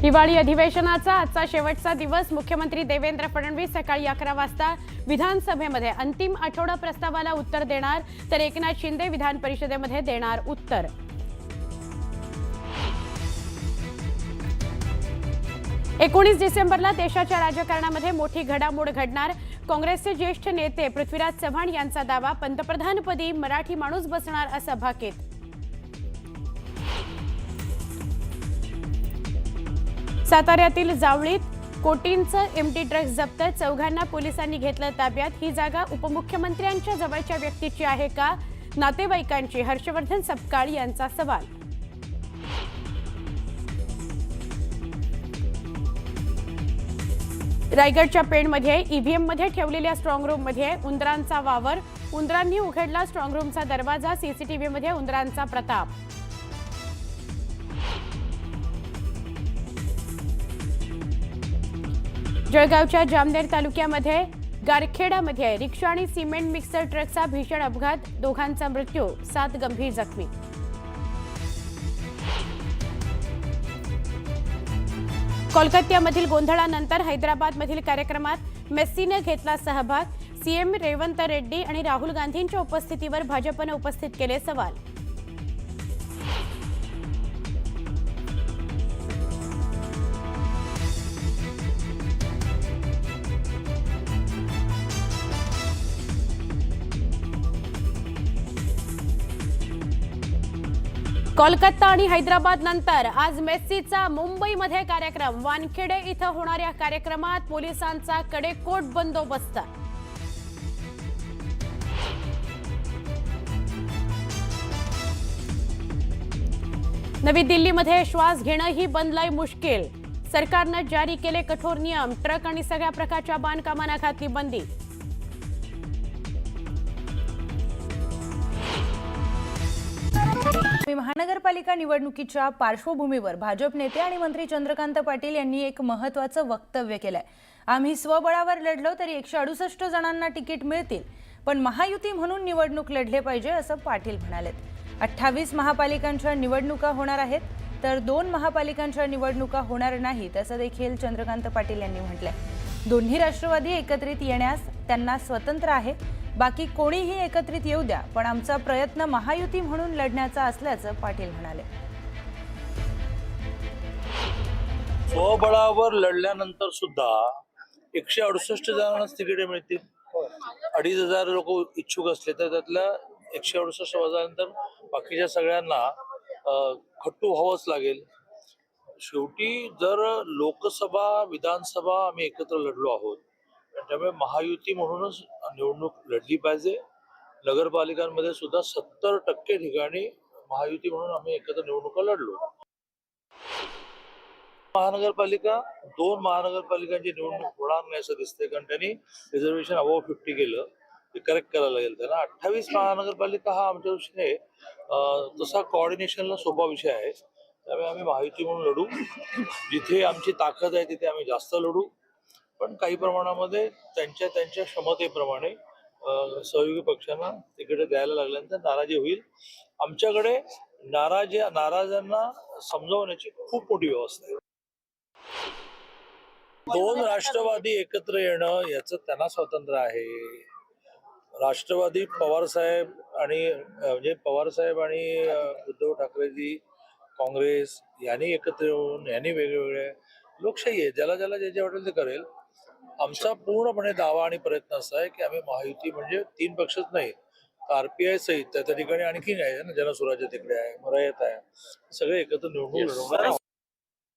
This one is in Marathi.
हिवाळी अधिवेशनाचा आजचा शेवटचा दिवस। मुख्यमंत्री देवेंद्र फडणवीस सकाळी 11 वाजता विधानसभेमध्ये अंतिम आठवडा प्रस्तावाला उत्तर देणार, तर एकनाथ शिंदे विधान परिषदेमध्ये देणार उत्तर। एकोणीस डिसेंबरला देशाच्या राजकारणामध्ये मोठी घडामोड घडणार। काँग्रेसचे ज्येष्ठ नेते पृथ्वीराज चव्हाण यांचा दावा, पंतप्रधानपदी मराठी माणूस बसणार असा भाकीत। साताऱ्यातील जावळीत कोटींचं एमडी ड्रग्ज जप्त, चौघांना पोलिसांनी घेतलं ताब्यात। ही जागा उपमुख्यमंत्र्यांच्या जवळच्या व्यक्तीची आहे का? नातेवाईकांची हर्षवर्धन सपकाळ यांचा सवाल। रायगडच्या पेणमध्ये ईव्हीएम मध्ये ठेवलेल्या स्ट्रॉंग रूम मध्ये उंदरांचा वावर, उंदरांनी उघडला स्ट्रॉंग रूमचा दरवाजा, सीसीटीव्ही मध्ये उंदरांचा प्रताप। जळगावच्या जामनेर तालुक्यामध्ये गारखेडामध्ये रिक्षा आणि सिमेंट मिक्सर ट्रकचा भीषण अपघात, दोघांचा मृत्यू, 7 गंभीर जखमी। कोलकात्यामधील गोंधळानंतर हैदराबादमधील कार्यक्रमात मेस्सीने घेतला सहभाग, सीएम रेवंत रेड्डी आणि राहुल गांधींच्या उपस्थितीवर भाजपने उपस्थित केले सवाल। कोलकाता आणि हैदराबाद नंतर आज मेस्सीचा मुंबईमध्ये कार्यक्रम, वानखेडे इथं होणाऱ्या कार्यक्रमात पोलिसांचा कडेकोट बंदोबस्त। नवी दिल्लीमध्ये श्वास घेणंही बनलंय मुश्किल, सरकारनं जारी केले कठोर नियम, ट्रक आणि सगळ्या प्रकारच्या बांधकामांना घातली बंदी। महानगरपालिका निवडणुकीच्या पार्श्वभूमीवर भाजप नेते आणि मंत्री चंद्रकांत पाटील यांनी एक महत्त्वाचं वक्तव्य केलंय। आम्ही स्वबळावर लढलो तरी 168 जणांना तिकीट मिळतील, पण महायुती म्हणून निवडणूक लढले पाहिजे असं पाटील म्हणालेत। 28 महापालिकांच्या निवडणुका होणार आहेत, तर 2 महापालिकांच्या निवडणुका होणार नाहीत असं देखील चंद्रकांत पाटील यांनी म्हटलंय। दोन्ही राष्ट्रवादी एकत्रित येण्यास त्यांना स्वतंत्र आहे, बाकी कोणीही एकत्रित येऊ द्या, पण आमचा प्रयत्न महायुती म्हणून लढण्याचा असल्याचं पाटील म्हणाले। स्वबळावर लढल्यानंतर सुद्धा 168 जणांना तिकीटे मिळतील। 2500 लोक इच्छुक असले तर त्यातल्या 168 वाजल्यानंतर बाकीच्या सगळ्यांना खट्टू व्हावंच लागेल। शेवटी जर लोकसभा विधानसभा आम्ही एकत्र लढलो आहोत, त्यामुळे महायुती म्हणूनच निवडणूक लढली पाहिजे। नगरपालिकांमध्ये सुद्धा 70% ठिकाणी महायुती म्हणून आम्ही एकत्र निवडणुका लढलो। महानगरपालिका 2 महानगरपालिकांची निवडणूक होणार नाही असं दिसतंय, कारण त्यांनी रिझर्वेशन अबोव 50 केलं, ते करेक्ट करायला लागेल त्यांना। 28 महानगरपालिका हा आमच्या दृष्टीने तसा कोऑर्डिनेशनला सोपा विषय आहे, त्यामुळे आम्ही महायुती म्हणून लढू। जिथे आमची ताकद आहे तिथे आम्ही जास्त लढू, पण काही प्रमाणामध्ये त्यांच्या क्षमतेप्रमाणे सहयोगी पक्षांना तिकीट द्यायला लागल्यानंतर नाराजी होईल। आमच्याकडे नाराजांना समजावण्याची खूप मोठी व्यवस्था आहे। 2 राष्ट्रवादी एकत्र येणं याचं त्यांना स्वातंत्र्य आहे। राष्ट्रवादी पवारसाहेब आणि उद्धव ठाकरेजी, काँग्रेस यांनी एकत्र येऊन यांनी वेगवेगळे, लोकशाही आहे, ज्याला जे वाटेल ते करेल। आमचा पूर्णपणे दावा आणि प्रयत्न असा आहे की आम्ही महायुती म्हणजे 3 पक्षच नाही, आरपीआय सहित त्या ठिकाणी आणखी आहे ना, जनसुराज्य तिकडे आहे, मरायत आहे, सगळे एकत्र निवडणूक लढवणार।